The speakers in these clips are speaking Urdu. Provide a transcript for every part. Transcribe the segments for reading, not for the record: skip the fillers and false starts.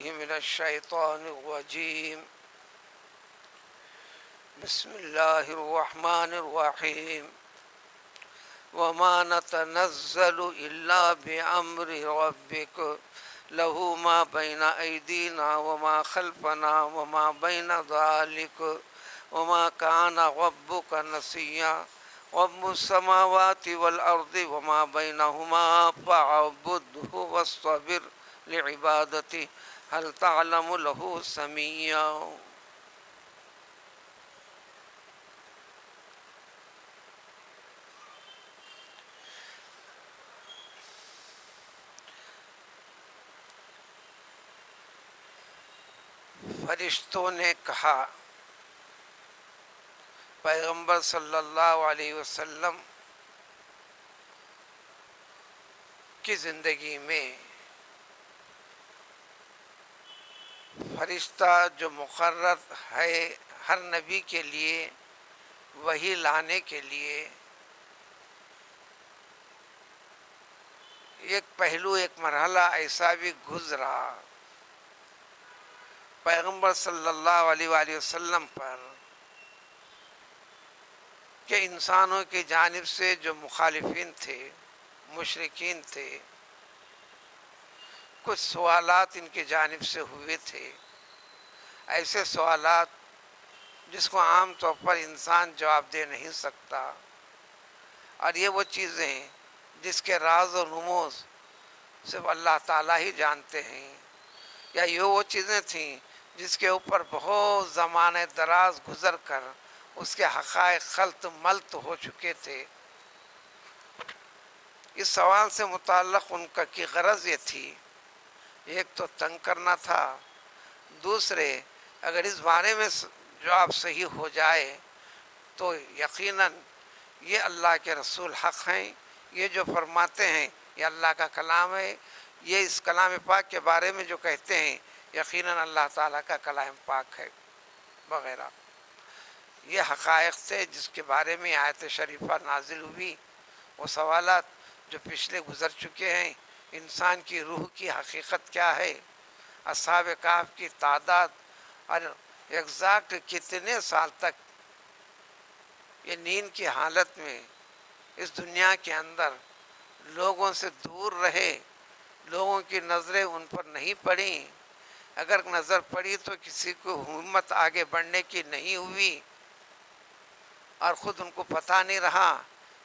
من الشیطان الرجیم بسم اللہ الرحمن الرحیم وما نتنزل الا بامر ربک له ما بین ایدینا وما خلفنا وما بین ذلک وما کان ربک نسیا رب السماوات والارض وما بینہما فاعبدہ واصطبر لعبادتہ هل تعلم له سميا. فرشتوں نے کہا پیغمبر صلی اللہ علیہ وسلم کی زندگی میں فرشتہ جو مقرر ہے ہر نبی کے لیے وحی لانے کے لیے، ایک پہلو ایک مرحلہ ایسا بھی گزرا پیغمبر صلی اللہ علیہ وآلہ وسلم پر کہ انسانوں کی جانب سے جو مخالفین تھے، مشرکین تھے، کچھ سوالات ان کی جانب سے ہوئے تھے، ایسے سوالات جس کو عام طور پر انسان جواب دے نہیں سکتا، اور یہ وہ چیزیں ہیں جس کے راز و رموز صرف اللہ تعالیٰ ہی جانتے ہیں، یا یہ وہ چیزیں تھیں جس کے اوپر بہت زمانے دراز گزر کر اس کے حقائق خلط ملط ہو چکے تھے۔ اس سوال سے متعلق ان کی غرض یہ تھی، ایک تو تنگ کرنا تھا، دوسرے اگر اس بارے میں جواب صحیح ہو جائے تو یقیناً یہ اللہ کے رسول حق ہیں، یہ جو فرماتے ہیں یہ اللہ کا کلام ہے، یہ اس کلام پاک کے بارے میں جو کہتے ہیں یقیناً اللہ تعالیٰ کا کلام پاک ہے وغیرہ۔ یہ حقائق تھے جس کے بارے میں آیت شریفہ نازل ہوئی، وہ سوالات جو پچھلے گزر چکے ہیں۔ انسان کی روح کی حقیقت کیا ہے، اصحاب کہف کی تعداد، اور ایگزیکٹ کتنے سال تک یہ نیند کی حالت میں اس دنیا کے اندر لوگوں سے دور رہے، لوگوں کی نظریں ان پر نہیں پڑیں، اگر نظر پڑی تو کسی کو ہمت آگے بڑھنے کی نہیں ہوئی، اور خود ان کو پتہ نہیں رہا۔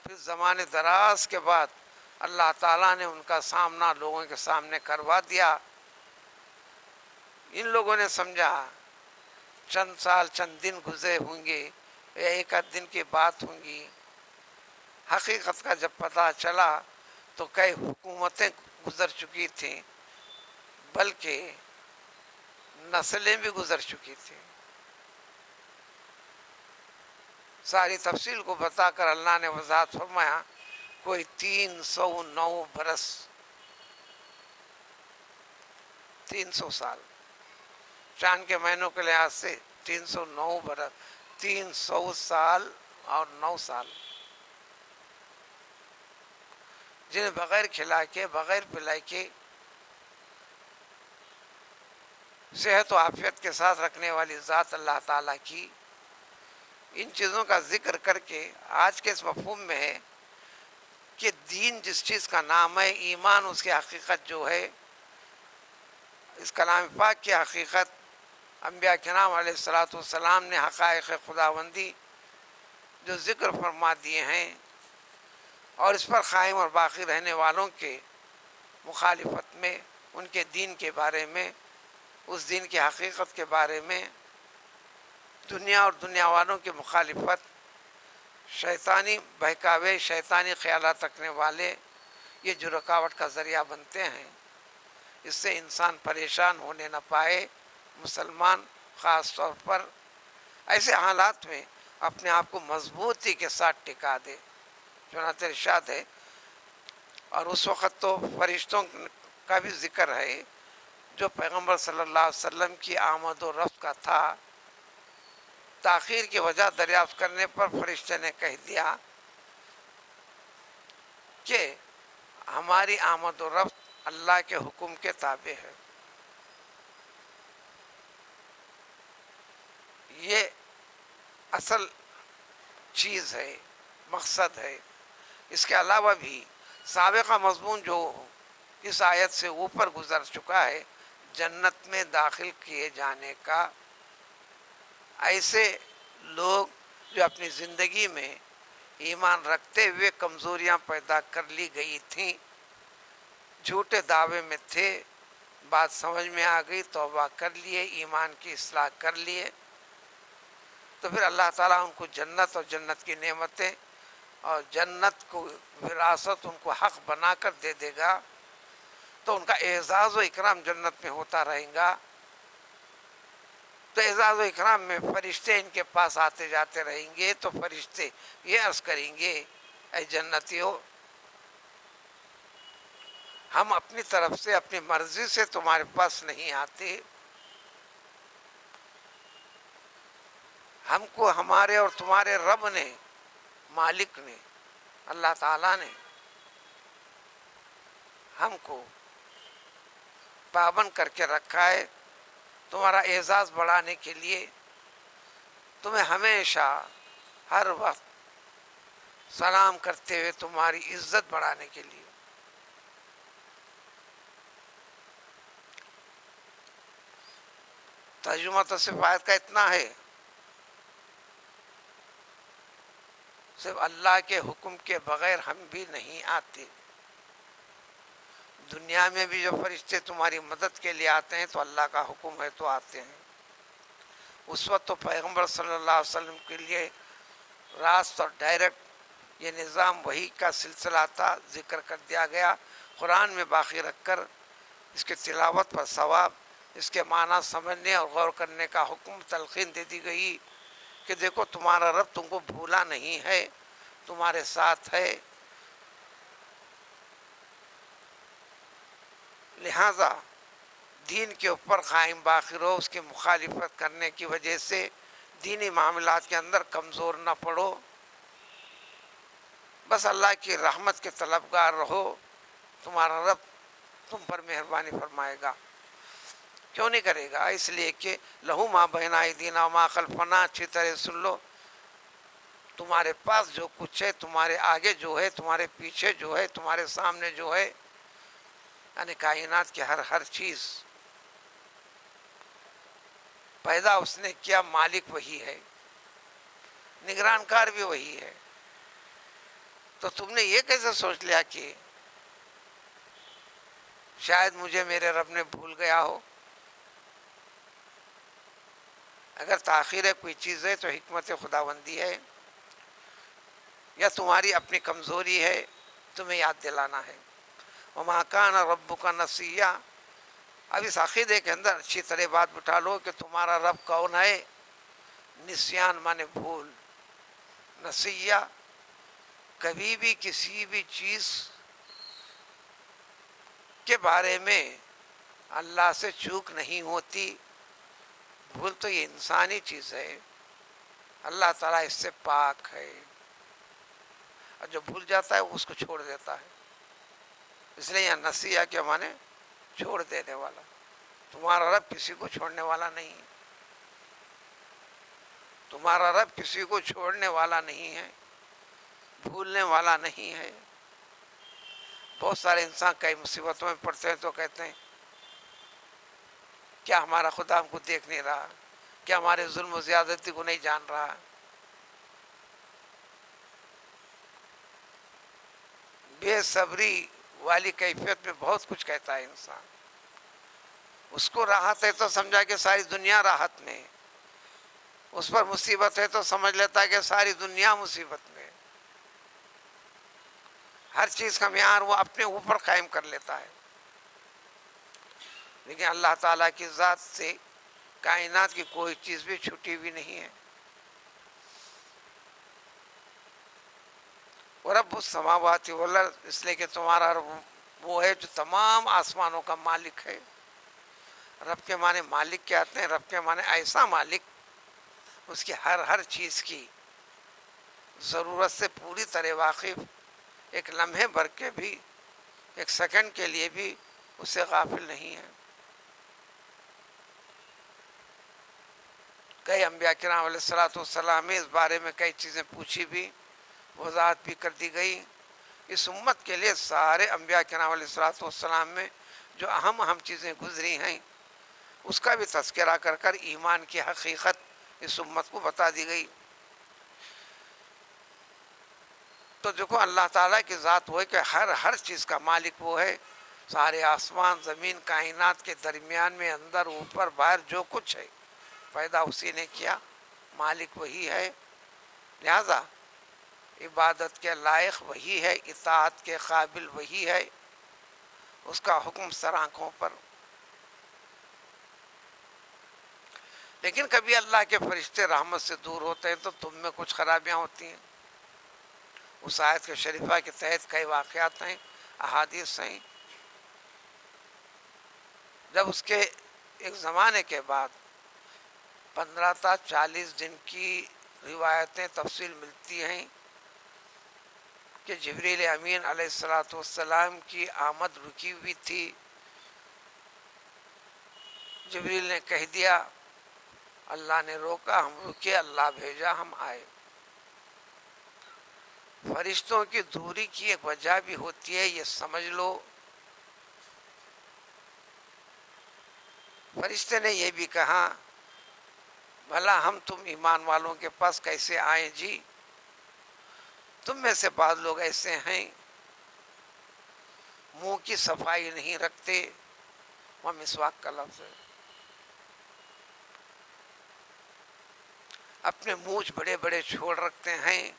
پھر زمانے دراز کے بعد اللہ تعالیٰ نے ان کا سامنا لوگوں کے سامنے کروا دیا۔ ان لوگوں نے سمجھا چند سال چند دن گزرے ہوں گے یا ایک آدھ دن کی بات ہوں گی، حقیقت کا جب پتہ چلا تو کئی حکومتیں گزر چکی تھیں، بلکہ نسلیں بھی گزر چکی تھیں۔ ساری تفصیل کو بتا کر اللہ نے وضاحت فرمایا کوئی 309 برس، 300 سال، چاند کے مہینوں کے لحاظ سے 309 برس، 300 سال اور 9 سال، جنہیں بغیر کھلا کے بغیر پلا کے صحت و عافیت کے ساتھ رکھنے والی ذات اللہ تعالیٰ کی، ان چیزوں کا ذکر کر کے آج کے اس مفہوم میں ہے کہ دین جس چیز کا نام ہے، ایمان اس کی حقیقت جو ہے، اس کلام پاک کی حقیقت، انبیاء کرام علیہ السلام نے حقائق خداوندی جو ذکر فرما دیے ہیں، اور اس پر قائم اور باقی رہنے والوں کے مخالفت میں، ان کے دین کے بارے میں، اس دین کی حقیقت کے بارے میں، دنیا اور دنیا والوں کی مخالفت، شیطانی بہکاوے، شیطانی خیالات رکھنے والے، یہ جو رکاوٹ کا ذریعہ بنتے ہیں، اس سے انسان پریشان ہونے نہ پائے، مسلمان خاص طور پر ایسے حالات میں اپنے آپ کو مضبوطی کے ساتھ ٹکا دے۔ چنانچہ ارشاد ہے، اور اس وقت تو فرشتوں کا بھی ذکر ہے جو پیغمبر صلی اللہ علیہ وسلم کی آمد و رفت کا تھا، تاخیر کی وجہ دریافت کرنے پر فرشتے نے کہہ دیا کہ ہماری آمد و رفت اللہ کے حکم کے تابع ہے، یہ اصل چیز ہے، مقصد ہے۔ اس کے علاوہ بھی سابقہ مضمون جو اس آیت سے اوپر گزر چکا ہے، جنت میں داخل کیے جانے کا، ایسے لوگ جو اپنی زندگی میں ایمان رکھتے ہوئے کمزوریاں پیدا کر لی گئی تھیں، جھوٹے دعوے میں تھے، بات سمجھ میں آ گئی، توبہ کر لیے، ایمان کی اصلاح کر لیے، تو پھر اللہ تعالیٰ ان کو جنت اور جنت کی نعمتیں اور جنت کو وراثت ان کو حق بنا کر دے دے گا، تو ان کا اعزاز و اکرام جنت میں ہوتا رہے گا۔ تو اعزاز و اکرام میں فرشتے ان کے پاس آتے جاتے رہیں گے، تو فرشتے یہ عرض کریں گے، اے جنتیوں، ہم اپنی طرف سے اپنی مرضی سے تمہارے پاس نہیں آتے، ہم کو ہمارے اور تمہارے رب نے، مالک نے، اللہ تعالیٰ نے ہم کو پابند کر کے رکھا ہے تمہارا اعزاز بڑھانے کے لیے، تمہیں ہمیشہ ہر وقت سلام کرتے ہوئے تمہاری عزت بڑھانے کے لیے۔ ترجمہ تو صرف آیت کا اتنا ہے، صرف اللہ کے حکم کے بغیر ہم بھی نہیں آتے۔ دنیا میں بھی جو فرشتے تمہاری مدد کے لیے آتے ہیں تو اللہ کا حکم ہے تو آتے ہیں۔ اس وقت تو پیغمبر صلی اللہ علیہ وسلم کے لیے راست اور ڈائریکٹ یہ نظام وحی کا سلسلہ تھا، ذکر کر دیا گیا، قرآن میں باقی رکھ کر اس کے تلاوت پر ثواب، اس کے معنی سمجھنے اور غور کرنے کا حکم، تلقین دے دی گئی کہ دیکھو تمہارا رب تم کو بھولا نہیں ہے، تمہارے ساتھ ہے، لہذا دین کے اوپر قائم باقی رہو، اس کی مخالفت کرنے کی وجہ سے دینی معاملات کے اندر کمزور نہ پڑو، بس اللہ کی رحمت کے طلبگار رہو، تمہارا رب تم پر مہربانی فرمائے گا۔ کیوں نہیں کرے گا؟ اس لیے کہ لہو ما بین ایدینا وما خلفنا، اچھی طرح سن لو، تمہارے پاس جو کچھ ہے، تمہارے آگے جو ہے، تمہارے پیچھے جو ہے، تمہارے سامنے جو ہے، یعنی کائنات کی ہر چیز پیدا اس نے کیا، مالک وہی ہے، نگران کار بھی وہی ہے۔ تو تم نے یہ کیسے سوچ لیا کہ شاید مجھے میرے رب نے بھول گیا ہو؟ اگر تاخیر کوئی چیز ہے تو حکمت خداوندی ہے، یا تمہاری اپنی کمزوری ہے، تمہیں یاد دلانا ہے۔ وما کان ربک نسیا، اب اس عقیدے کے اندر اچھی طرح بات بٹھا لو کہ تمہارا رب کون ہے؟ نسیان مانے بھول، نسیہ کبھی بھی کسی بھی چیز کے بارے میں اللہ سے چوک نہیں ہوتی، بھول تو یہ انسانی چیز ہے، اللہ تعالیٰ اس سے پاک ہے، اور جو بھول جاتا ہے وہ اس کو چھوڑ دیتا ہے، اس لیے یہ نسیہ کے معنی چھوڑ دینے والا۔ تمہارا رب کسی کو چھوڑنے والا نہیں، تمہارا رب کسی کو چھوڑنے والا نہیں ہے، بھولنے والا نہیں ہے۔ بہت سارے انسان کئی مصیبتوں میں پڑتے ہیں تو کہتے ہیں کیا ہمارا خدا ہم کو دیکھ نہیں رہا، کیا ہمارے ظلم و زیادتی کو نہیں جان رہا؟ بے صبری والی کیفیت میں بہت کچھ کہتا ہے انسان، اس کو راحت ہے تو سمجھا کہ ساری دنیا راحت میں، اس پر مصیبت ہے تو سمجھ لیتا ہے کہ ساری دنیا مصیبت میں، ہر چیز کا معیار وہ اپنے اوپر قائم کر لیتا ہے۔ لیکن اللہ تعالیٰ کی ذات سے کائنات کی کوئی چیز بھی چھٹی ہوئی نہیں ہے۔ رب السماوات والارض، اس لیے کہ تمہارا رب وہ ہے جو تمام آسمانوں کا مالک ہے۔ رب کے معنی مالک کے آتے ہیں، رب کے معنی ایسا مالک اس کی ہر چیز کی ضرورت سے پوری طرح واقف، ایک لمحے بھر کے بھی، ایک سیکنڈ کے لیے بھی اس سے غافل نہیں ہے۔ کئی انبیاء کرام علیہ الصلوۃ والسلام میں اس بارے میں کئی چیزیں پوچھی بھی، وضاحت بھی کر دی گئی۔ اس امت کے لیے سارے انبیاء کرام علیہ الصلوۃ والسلام میں جو اہم چیزیں گزری ہیں اس کا بھی تذکرہ کر کر ایمان کی حقیقت اس امت کو بتا دی گئی۔ تو دیکھو اللہ تعالیٰ کی ذات وہ ہے کہ ہر چیز کا مالک وہ ہے، سارے آسمان زمین کائنات کے درمیان میں اندر اوپر باہر جو کچھ ہے پیدا اسی نے کیا، مالک وہی ہے، لہذا عبادت کے لائق وہی ہے، اطاعت کے قابل وہی ہے، اس کا حکم سر آنکھوں پر۔ لیکن کبھی اللہ کے فرشتے رحمت سے دور ہوتے ہیں تو تم میں کچھ خرابیاں ہوتی ہیں۔ اس آیت کے شریفہ کے تحت کئی واقعات ہیں، احادیث ہیں۔ جب اس کے ایک زمانے کے بعد 15 تا 40 دن کی روایتیں تفصیل ملتی ہیں کہ جبریل امین علیہ الصلوۃ والسلام کی آمد رکی ہوئی تھی۔ جبریل نے کہہ دیا، اللہ نے روکا، ہم رکے، اللہ بھیجا، ہم آئے۔ فرشتوں کی دوری کی ایک وجہ بھی ہوتی ہے، یہ سمجھ لو۔ فرشتے نے یہ بھی کہا، بھلا ہم تم ایمان والوں کے پاس کیسے آئیں جی؟ تم میں سے بعض لوگ ایسے ہیں منہ کی صفائی نہیں رکھتے، وہ مسواک کا لفظ ہے، اپنے مونچھ بڑے بڑے چھوڑ رکھتے ہیں،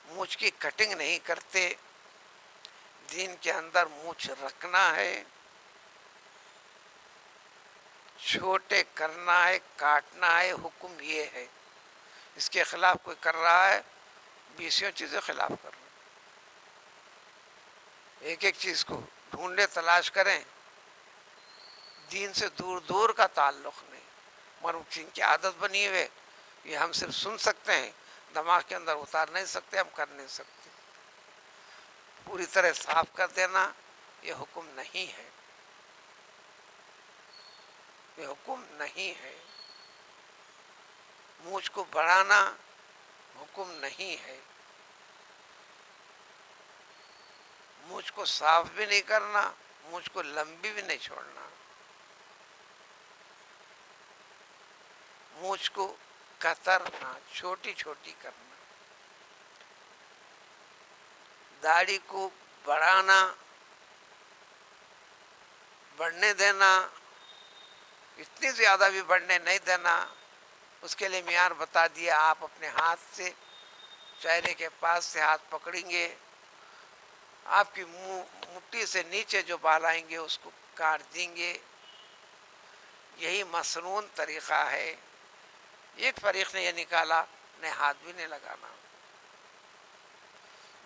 مونچھ کی کٹنگ نہیں کرتے۔ دین کے اندر مونچھ رکھنا ہے، چھوٹے کرنا ہے، کاٹنا ہے، حکم یہ ہے۔ اس کے خلاف کوئی کر رہا ہے، 20 چیزیں خلاف کر رہا ہے۔ ایک ایک چیز کو ڈھونڈے، تلاش کریں، دین سے دور دور کا تعلق نہیں۔ مروچین کی عادت بنی ہوئے، یہ ہم صرف سن سکتے ہیں، دماغ کے اندر اتار نہیں سکتے، ہم کر نہیں سکتے۔ پوری طرح صاف کر دینا یہ حکم نہیں ہے، یہ حکم نہیں ہے۔ مونچھ کو بڑھانا حکم نہیں ہے، مونچھ کو صاف بھی نہیں کرنا، مونچھ کو لمبی بھی نہیں چھوڑنا، مونچھ کو کترنا، چھوٹی چھوٹی کرنا، داڑھی کو بڑھانا، بڑھنے دینا، اتنی زیادہ بھی بڑھنے نہیں دینا۔ اس کے لیے معیار بتا دیا، آپ اپنے ہاتھ سے چہرے کے پاس سے ہاتھ پکڑیں گے، آپ کی مٹھی سے نیچے جو بال آئیں گے اس کو کاٹ دیں گے۔ یہی مسنون طریقہ ہے۔ ایک فریق نے یہ نکالا، نہیں ہاتھ بھی نہیں لگانا،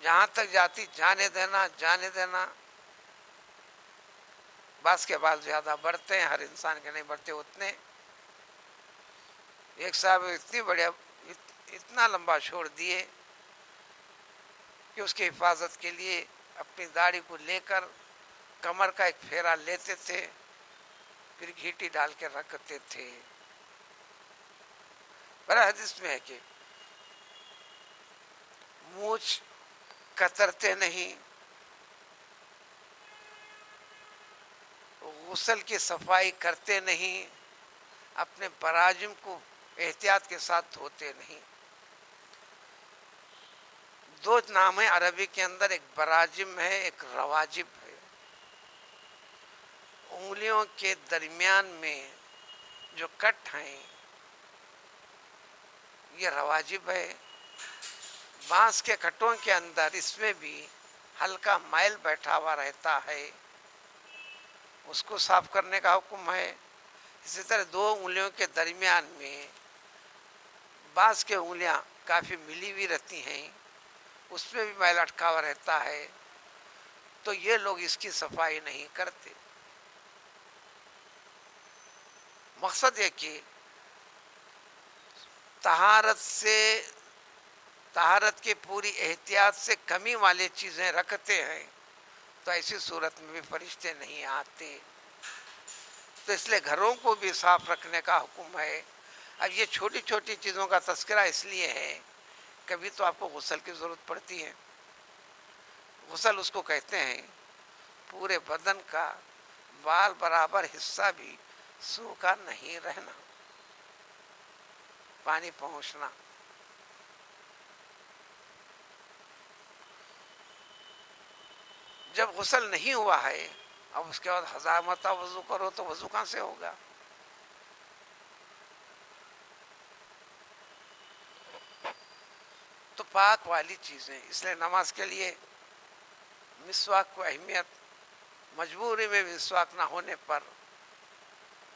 جہاں تک جاتی جانے دینا، جانے دینا۔ بعض کے بال زیادہ بڑھتے ہیں، ہر انسان کے نہیں بڑھتے اتنے۔ ایک صاحب اتنا لمبا چھوڑ دیے کہ اس کی حفاظت کے لیے اپنی داڑھی کو لے کر کمر کا ایک پھیرا لیتے تھے، پھر گھیٹی ڈال کے رکھتے تھے۔ بڑا حدیث میں ہے کہ مونچھ کترتے نہیں، غسل کی صفائی کرتے نہیں، اپنے براجم کو احتیاط کے ساتھ دھوتے نہیں۔ دو نام ہیں عربی کے اندر، ایک براجم ہے، ایک رواجب ہے۔ انگلیوں کے درمیان میں جو کٹ ہیں یہ رواجب ہے۔ بانس کے کٹوں کے اندر اس میں بھی ہلکا مائل بیٹھا ہوا رہتا ہے، اس کو صاف کرنے کا حکم ہے۔ اسی طرح دو انگلیوں کے درمیان میں بعض کے انگلیاں کافی ملی ہوئی رہتی ہیں، اس میں بھی میل اٹکا ہوا رہتا ہے، تو یہ لوگ اس کی صفائی نہیں کرتے۔ مقصد یہ کہ طہارت کی پوری احتیاط سے کمی والی چیزیں رکھتے ہیں، تو ایسی صورت میں بھی فرشتے نہیں آتے۔ تو اس لیے گھروں کو بھی صاف رکھنے کا حکم ہے، اب یہ چھوٹی چھوٹی چیزوں کا تذکرہ اس لیے ہے، کبھی تو آپ کو غسل کی ضرورت پڑتی ہے. غسل اس کو کہتے ہیں پورے بدن کا بال برابر حصہ بھی سوکھا نہیں رہنا، پانی پہنچنا. جب غسل نہیں ہوا ہے، اب اس کے بعد 1000 مرتبہ وضو کرو تو وضو کہاں سے ہوگا؟ تو پاک والی چیزیں، اس لیے نماز کے لیے مسواک کو اہمیت، مجبوری میں مسواک نہ ہونے پر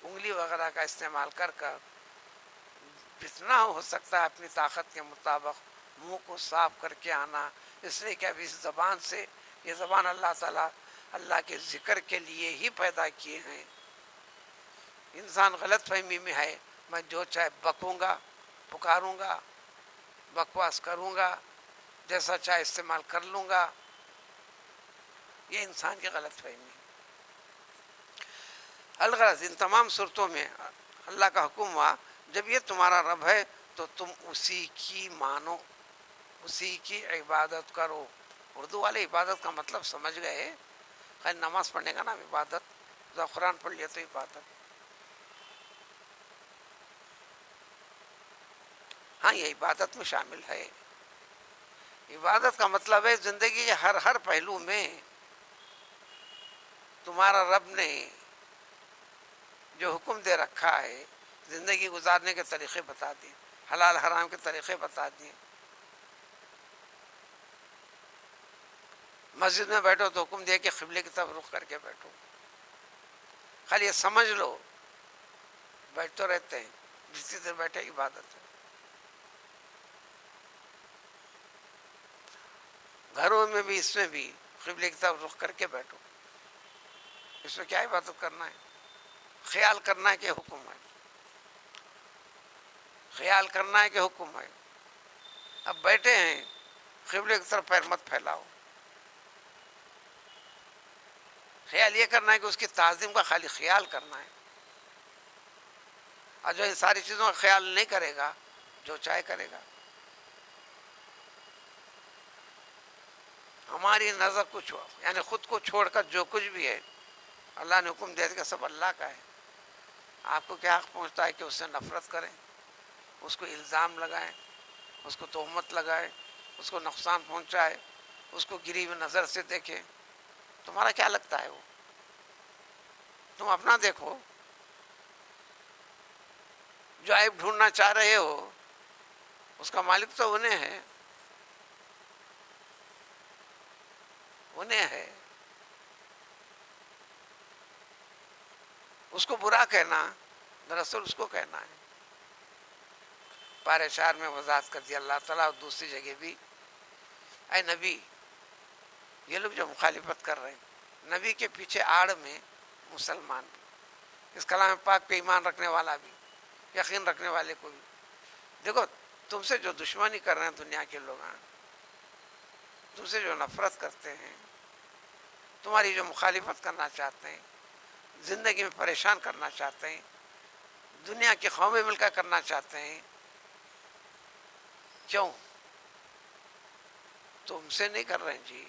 انگلی وغیرہ کا استعمال کر کر جتنا ہو سکتا ہے اپنی طاقت کے مطابق منہ کو صاف کر کے آنا. اس لیے کہ اب اس زبان سے، یہ زبان اللہ تعالیٰ اللہ کے ذکر کے لیے ہی پیدا کیے ہیں. انسان غلط فہمی میں ہے، میں جو چاہے بکوں گا، پکاروں گا، بکواس کروں گا، جیسا چاہے استعمال کر لوں گا. یہ انسان کی غلط فہمی ہے. الغرض ان تمام صورتوں میں اللہ کا حکم ہوا جب یہ تمہارا رب ہے تو تم اسی کی مانو، اسی کی عبادت کرو. اردو والے عبادت کا مطلب سمجھ گئے، خیر نماز پڑھنے کا نام عبادت، قرآن پڑھ لیا تو عبادت. ہاں یہ عبادت میں شامل ہے. عبادت کا مطلب ہے زندگی کے ہر پہلو میں تمہارا رب نے جو حکم دے رکھا ہے، زندگی گزارنے کے طریقے بتا دیے، حلال حرام کے طریقے بتا دیے. مسجد میں بیٹھو تو حکم دیا کہ قبلے کی طرف رخ کر کے بیٹھو. خالی یہ سمجھ لو، بیٹھ تو رہتے ہیں، جتنی دیر بیٹھے عبادت ہے. گھروں میں بھی، اس میں بھی قبلے کی طرف رخ کر کے بیٹھو. اس میں کیا عبادت کرنا ہے؟ خیال کرنا ہے کہ حکم ہے، خیال کرنا ہے کہ حکم ہے. اب بیٹھے ہیں، قبلے کی طرف پیر مت پھیلاؤ. خیال یہ کرنا ہے کہ اس کی تعظیم کا خالی خیال کرنا ہے. اور جو ان ساری چیزوں کا خیال نہیں کرے گا، جو چاہے کرے گا. ہماری نظر کو یعنی خود کو چھوڑ کر جو کچھ بھی ہے اللہ نے حکم دیا کہ سب اللہ کا ہے. آپ کو کیا حق پہنچتا ہے کہ اس سے نفرت کریں، اس کو الزام لگائیں، اس کو تہمت لگائیں، اس کو نقصان پہنچائے، اس کو گری ہوئی نظر سے دیکھیں؟ تمہارا کیا لگتا ہے وہ؟ تم اپنا دیکھو. جو عیب ڈھونڈنا چاہ رہے ہو اس کا مالک تو انہیں ہے، انہیں ہے. اس کو برا کہنا دراصل اس کو کہنا ہے. پارے شعر میں وضاحت کر دیا اللہ تعالیٰ، اور دوسری جگہ بھی، اے نبی، یہ لوگ جو مخالفت کر رہے ہیں، نبی کے پیچھے آڑ میں مسلمان بھی، اس کلام پاک پہ ایمان رکھنے والا بھی، یقین رکھنے والے کو بھی. دیکھو تم سے جو دشمنی کر رہے ہیں دنیا کے لوگ ہیں، تم سے جو نفرت کرتے ہیں، تمہاری جو مخالفت کرنا چاہتے ہیں، زندگی میں پریشان کرنا چاہتے ہیں، دنیا کی قومیں مل کر کرنا چاہتے ہیں، کیوں؟ تم سے نہیں کر رہے ہیں جی،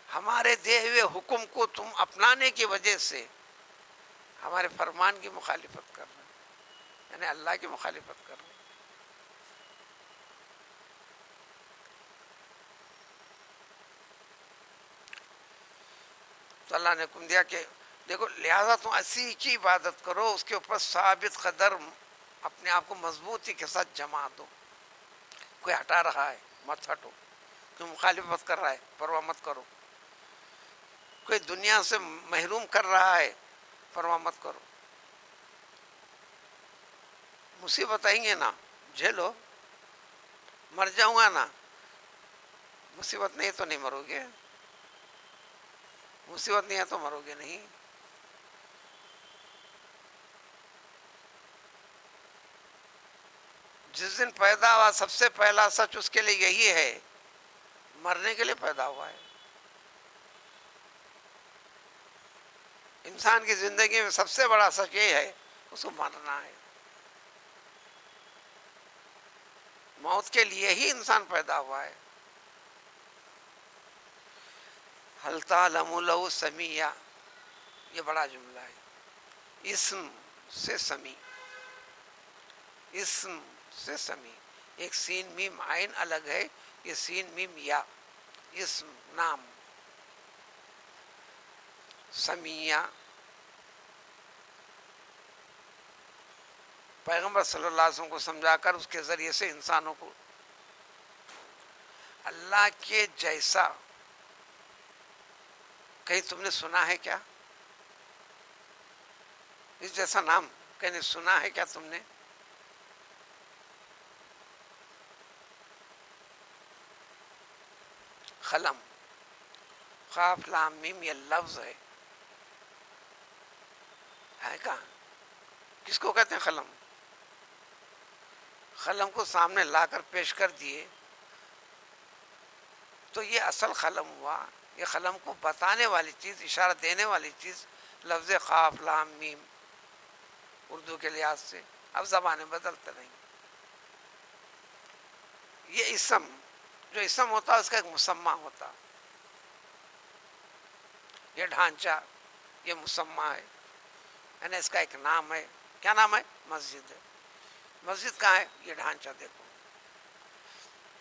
ہمارے دے ہوئے حکم کو تم اپنانے کی وجہ سے ہمارے فرمان کی مخالفت کر رہے ہیں، یعنی اللہ کی مخالفت کر رہے ہیں. تو اللہ نے حکم دیا کہ دیکھو لہذا تم اسی کی عبادت کرو، اس کے اوپر ثابت قدر اپنے آپ کو مضبوطی کے ساتھ جما دو. کوئی ہٹا رہا ہے مت ہٹو، کوئی مخالفت کر رہا ہے پرواہ مت کرو، کوئی دنیا سے محروم کر رہا ہے پرواہ مت کرو. مصیبت آئیں گے نا، جھیلو. مر جاؤں گا نا، مصیبت نہیں تو نہیں مرو گے، مصیبت نہیں ہے تو مرو گے نہیں. جس دن پیدا ہوا سب سے پہلا سچ اس کے لیے یہی ہے، مرنے کے لیے پیدا ہوا ہے. انسان کی زندگی میں سب سے بڑا سچ یہ ہے، اس کو مرنا ہے. موت کے لیے ہی انسان پیدا ہوا ہے. حل تعلم لہ سمیع، یہ بڑا جملہ ہے. اسم سے سمیع، اسم سے سمیع. ایک سین میم عین الگ ہے، یہ سین میم یا. اسم نام، سمیع. پیغمبر صلی اللہ علیہ وسلم کو سمجھا کر اس کے ذریعے سے انسانوں کو اللہ کے جیسا کہیں تم نے سنا ہے کیا؟ اس جیسا نام کہیں سنا ہے کیا تم نے؟ قلم، قاف لام میم یہ لفظ ہے کہاں؟ کس کو کہتے ہیں قلم؟ قلم کو سامنے لا کر پیش کر دیے تو یہ اصل قلم ہوا. یہ قلم کو بتانے والی چیز، اشارہ دینے والی چیز لفظ قاف لام میم اردو کے لحاظ سے. اب زبانیں بدلتے نہیں. یہ اسم، جو اسم ہوتا ہے اس کا ایک مسمہ ہوتا. یہ ڈھانچہ، یہ مسمہ ہے، یعنی اس کا ایک نام ہے. کیا نام ہے؟ مسجد ہے. مسجد کہاں ہے؟ یہ ڈھانچہ دیکھو.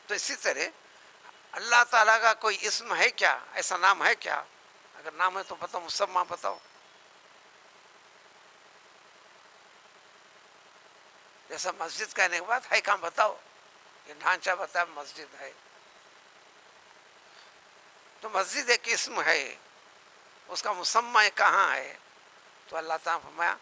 تو اسی طرح اللہ تعالیٰ کا کوئی اسم ہے کیا؟ ایسا نام ہے کیا؟ اگر نام ہے تو بتاؤ، مسمہ بتاؤ. جیسا مسجد کہنے کے بعد ہے کہاں بتاؤ. یہ ڈھانچہ بتا مسجد ہے. تو مسجد ایک اسم ہے، اس کا مسمہ کہاں ہے؟ تو اللہ تعالیٰ فرمایا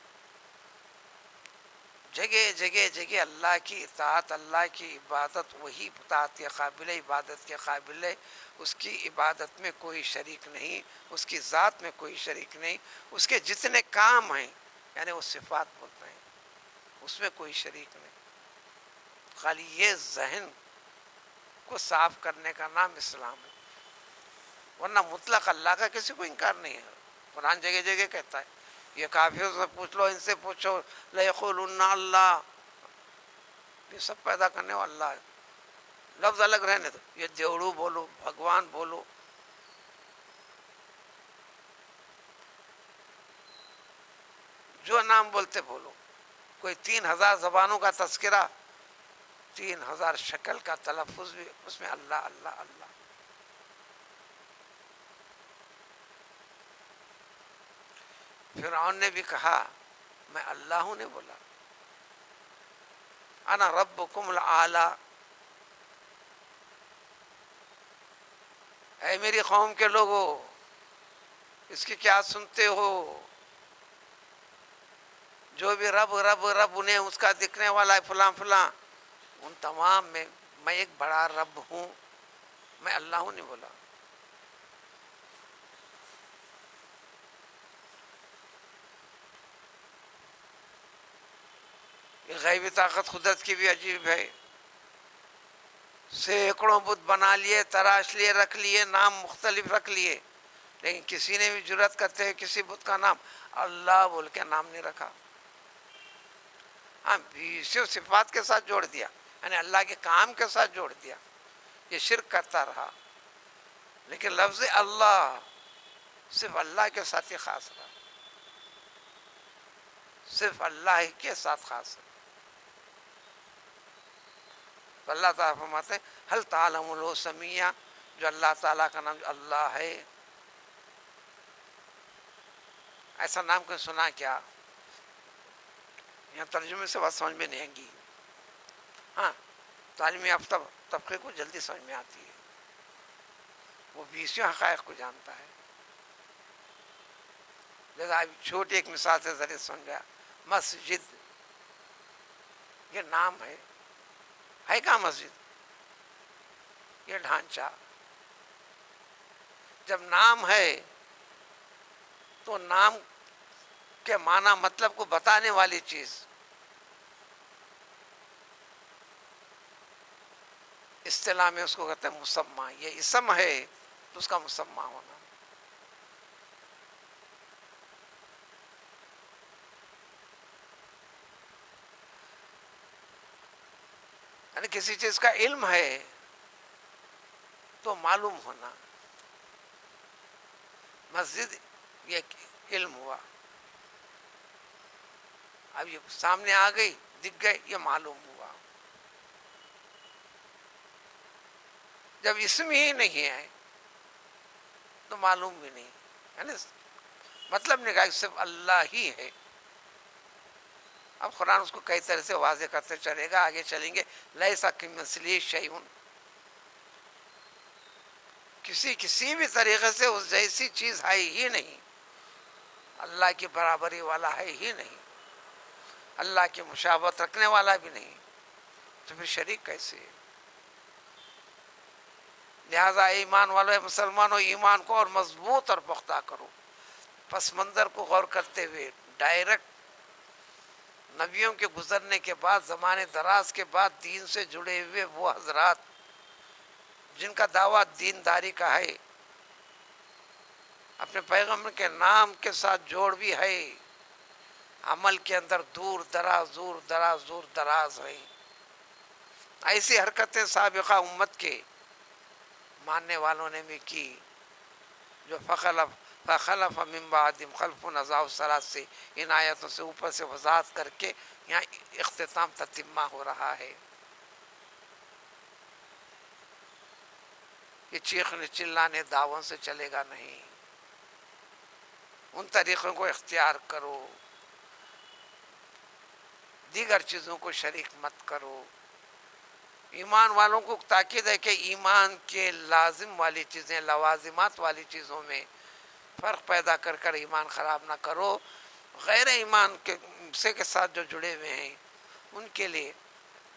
جگہ جگہ جگہ اللہ کی اطاعت، اللہ کی عبادت، وہی اطاعت کے قابل ہے، عبادت کے قابل ہے. اس کی عبادت میں کوئی شریک نہیں، اس کی ذات میں کوئی شریک نہیں. اس کے جتنے کام ہیں، یعنی وہ صفات بولتے ہیں، اس میں کوئی شریک نہیں. خالی یہ ذہن کو صاف کرنے کا نام اسلام ہے. ورنہ مطلق اللہ کا کسی کو انکار نہیں ہے. قرآن جگہ جگہ کہتا ہے. یہ کافروں سے پوچھ لو، ان سے پوچھو، لَيَقُولُنَّ اللہ، یہ سب پیدا کرنے والا اللہ ہے. لفظ الگ رہنے دو. یہ دیوڑو بولو، بھگوان بولو، جو نام بولتے بولو. کوئی 3000 زبانوں کا تذکرہ، 3000 شکل کا تلفظ بھی اس میں اللہ اللہ اللہ. فرعون نے بھی کہا میں اللہ ہوں، نے بولا انا ربکم الاعلی. اے میری قوم کے لوگو، اس کی کیا سنتے ہو؟ جو بھی رب رب رب انہیں اس کا دکھنے والا ہے فلاں فلاں، ان تمام میں ایک بڑا رب ہوں، میں اللہ ہوں نہیں بولا. یہ غیبی طاقت قدرت کی بھی عجیب ہے. سینکڑوں بت بنا لیے، تراش لیے، رکھ لیے، نام مختلف رکھ لیے، لیکن کسی نے بھی جرات کرتے ہیں کسی بت کا نام اللہ بول کے نام نہیں رکھا. ہاں، صفات کے ساتھ جوڑ دیا، یعنی اللہ کے کام کے ساتھ جوڑ دیا. یہ شرک کرتا رہا. لیکن لفظ اللہ صرف اللہ کے ساتھ ہی خاص رہا، صرف اللہ ہی کے ساتھ خاص ہے. تو اللہ تعالیٰ فرماتے ہیں حل تعلم لہ سمیع، جو اللہ تعالیٰ کا نام اللہ ہے. ایسا نام کوئی سنا کیا؟ یہاں ترجمے سے بات سمجھ میں نہیں آئے گی. ہاں، تعلیم یافتہ طبقے کو جلدی سمجھ میں آتی ہے، وہ 20 حقائق کو جانتا ہے. جیسا چھوٹی ایک مثال سے ذریعے سمجھا، مسجد یہ نام ہے کہاں مسجد؟ یہ ڈھانچہ. جب نام ہے تو نام کے معنی مطلب کو بتانے والی چیز اصطلاح میں اس کو کہتے ہیں مسمہ. یہ اسم ہے تو اس کا مسمہ ہونا. یعنی کسی چیز کا علم ہے تو معلوم ہونا. مسجد یہ علم ہوا، اب یہ سامنے آ گئی، دکھ گئے، یہ معلوم ہوا. جب اسم ہی نہیں ہے تو معلوم بھی نہیں. یعنی مطلب نکاح صرف اللہ ہی ہے. اب قرآن اس کو کئی طرح سے واضح کرتے چلے گا، آگے چلیں گے. لیسا کمثلہ شیء، کسی بھی طریقے سے اس جیسی چیز ہے ہی نہیں. اللہ کی برابری والا ہے ہی نہیں، اللہ کی مشابہت رکھنے والا بھی نہیں، تو پھر شریک کیسے ہے؟ لہذا ایمان والے مسلمانوں، ایمان کو اور مضبوط اور پختہ کرو. پس منظر کو غور کرتے ہوئے ڈائریکٹ نبیوں کے گزرنے کے بعد، زمانے دراز کے بعد دین سے جڑے ہوئے وہ حضرات جن کا دعویٰ دینداری کا ہے، اپنے پیغمبر کے نام کے ساتھ جوڑ بھی ہے، عمل کے اندر دور دراز ہے. ایسی حرکتیں سابقہ امت کے ماننے والوں نے بھی کی، جو فخلف من بعدہم خلف اضاعوا الصلاۃ سے ان آیتوں سے اوپر سے وضاحت کر کے یہاں اختتام تتمہ ہو رہا ہے. یہ چیخنے چلانے دعووں سے چلے گا نہیں. ان طریقوں کو اختیار کرو، دیگر چیزوں کو شریک مت کرو. ایمان والوں کو تاکید ہے کہ ایمان کے لازم والی چیزیں، لوازمات والی چیزوں میں فرق پیدا کر کر ایمان خراب نہ کرو. غیر ایمان کے ساتھ جو جڑے ہوئے ہیں ان کے لیے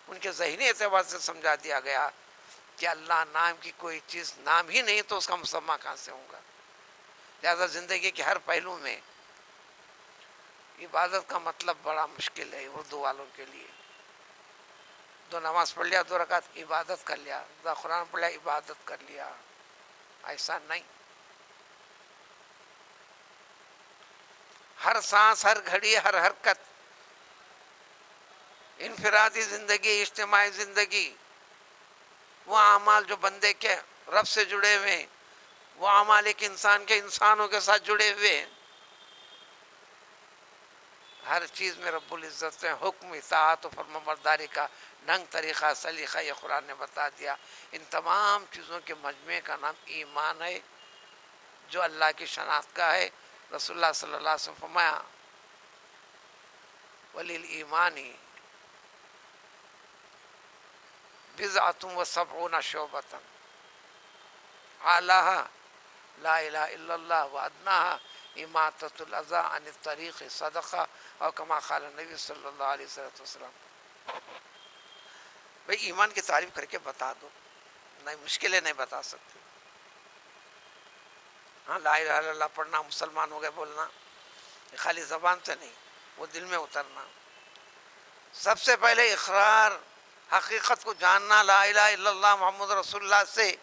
ان کے ذہنی اعتبار سے سمجھا دیا گیا کہ اللہ نام کی کوئی چیز نام ہی نہیں تو اس کا مسمى کہاں سے ہوگا. لہذا زندگی کے ہر پہلو میں عبادت کا مطلب بڑا مشکل ہے اردو والوں کے لیے. 2 نماز پڑھ لیا، 2 رکعت عبادت کر لیا، 2 قرآن پڑھ لیا عبادت کر لیا، ایسا نہیں. ہر سانس، ہر گھڑی، ہر حرکت، انفرادی زندگی، اجتماعی زندگی، وہ اعمال جو بندے کے رب سے جڑے ہوئے ہیں، وہ اعمال ایک انسان کے انسانوں کے ساتھ جڑے ہوئے ہیں. ہر چیز میں رب العزت نے حکم، اطاعت و فرمانبرداری کا ڈھنگ، طریقہ، سلیقہ یہ قرآن نے بتا دیا. ان تمام چیزوں کے مجموعے کا نام ایمان ہے، جو اللہ کی شناخت کا ہے. رسول اللہ صلی اللہ علیہ وسلم فرمایا وَلِلْإِيمَانِ بِضْعَةٌ وَسَبْعُونَ شُعْبَةً أَعْلَاهَا لَا إِلَهَ إِلَّا اللَّهُ وَأَدْنَاهَا إِمَاطَةُ الْأَذَىٰ عَنِ الطَّرِيقِ صَدَقَةٌ اور كما قال النبی صلی اللہ علیہ وسلم. بھئی ایمان کی تعریف کر کے بتا دو، نہیں مشکلیں نہیں بتا سکتے. ہاں لا الہ الا اللہ پڑھنا، مسلمان ہو گئے بولنا، خالی زبان سے نہیں، وہ دل میں اترنا. سب سے پہلے اقرار، حقیقت کو جاننا لا الہ الا اللہ محمد رسول اللہ سے،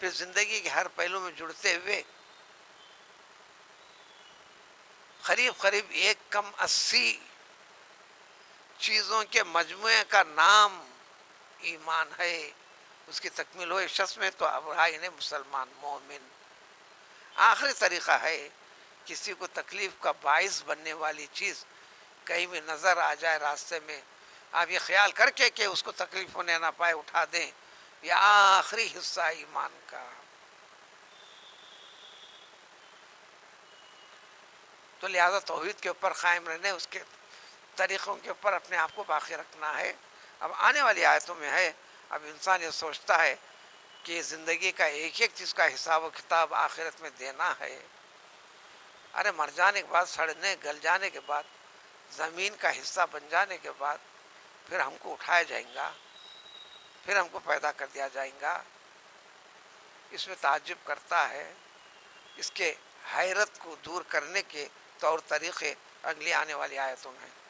پھر زندگی کے ہر پہلو میں جڑتے ہوئے قریب 180 چیزوں کے مجموعے کا نام ایمان ہے. اس کی تکمیل ہو ایک شخص میں تو اب رہا انہیں مسلمان، مومن. آخری طریقہ ہے کسی کو تکلیف کا باعث بننے والی چیز کہیں بھی نظر آ جائے راستے میں، آپ یہ خیال کر کے کہ اس کو تکلیف ہونے نہ پائے اٹھا دیں. یہ آخری حصہ ایمان کا. تو لہذا توحید کے اوپر قائم رہنے، اس کے طریقوں کے اوپر اپنے آپ کو باقی رکھنا ہے. اب آنے والی آیتوں میں ہے، اب انسان یہ سوچتا ہے کہ زندگی کا ایک چیز کا حساب و کتاب آخرت میں دینا ہے. ارے مر جانے کے بعد، سڑنے گل جانے کے بعد، زمین کا حصہ بن جانے کے بعد پھر ہم کو اٹھایا جائیں گا، پھر ہم کو پیدا کر دیا جائیں گا. اس میں تعجب کرتا ہے. اس کے حیرت کو دور کرنے کے طور طریقے اگلی آنے والی آیتوں میں ہیں.